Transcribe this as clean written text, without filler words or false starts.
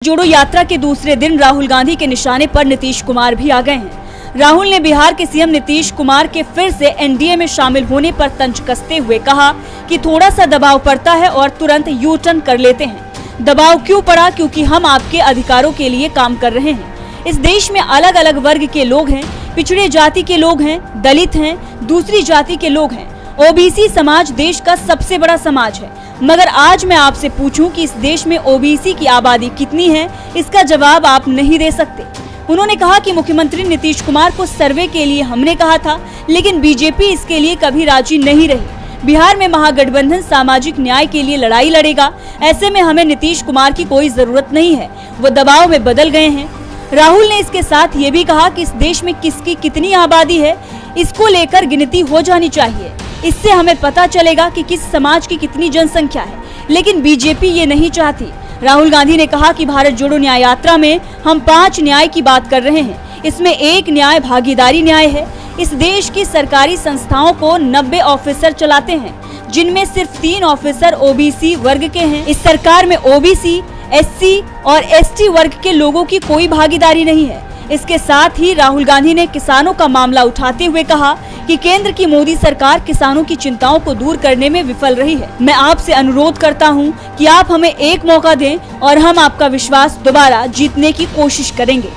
जोड़ो यात्रा के दूसरे दिन राहुल गांधी के निशाने पर नीतीश कुमार भी आ गए हैं। राहुल ने बिहार के सीएम नीतीश कुमार के फिर से एनडीए में शामिल होने पर तंज कसते हुए कहा कि थोड़ा सा दबाव पड़ता है और तुरंत यू टर्न कर लेते हैं। दबाव क्यों पड़ा? क्योंकि हम आपके अधिकारों के लिए काम कर रहे हैं। इस देश में अलग अलग वर्ग के लोग हैं, पिछड़े जाति के लोग हैं, दलित हैं, दूसरी जाति के लोग हैं। ओबीसी समाज देश का सबसे बड़ा समाज है, मगर आज मैं आपसे पूछूं कि इस देश में ओबीसी की आबादी कितनी है, इसका जवाब आप नहीं दे सकते। उन्होंने कहा कि मुख्यमंत्री नीतीश कुमार को सर्वे के लिए हमने कहा था, लेकिन बीजेपी इसके लिए कभी राजी नहीं रही। बिहार में महागठबंधन सामाजिक न्याय के लिए लड़ाई लड़ेगा, ऐसे में हमें नीतीश कुमार की कोई जरूरत नहीं है, वो दबाव में बदल गए हैं। राहुल ने इसके साथ ये भी कहा कि इस देश में किसकी कितनी आबादी है, इसको लेकर गिनती हो जानी चाहिए। इससे हमें पता चलेगा कि किस समाज की कितनी जनसंख्या है, लेकिन बीजेपी ये नहीं चाहती। राहुल गांधी ने कहा कि भारत जोड़ो न्याय यात्रा में हम 5 न्याय की बात कर रहे हैं। इसमें एक न्याय भागीदारी न्याय है। इस देश की सरकारी संस्थाओं को 90 ऑफिसर चलाते हैं, जिनमें सिर्फ 3 ऑफिसर ओबीसी वर्ग के हैं। इस सरकार में ओबीसी, एससी और एसटी वर्ग के लोगों की कोई भागीदारी नहीं है। इसके साथ ही राहुल गांधी ने किसानों का मामला उठाते हुए कहा कि केंद्र की मोदी सरकार किसानों की चिंताओं को दूर करने में विफल रही है। मैं आपसे अनुरोध करता हूं कि आप हमें एक मौका दें और हम आपका विश्वास दोबारा जीतने की कोशिश करेंगे।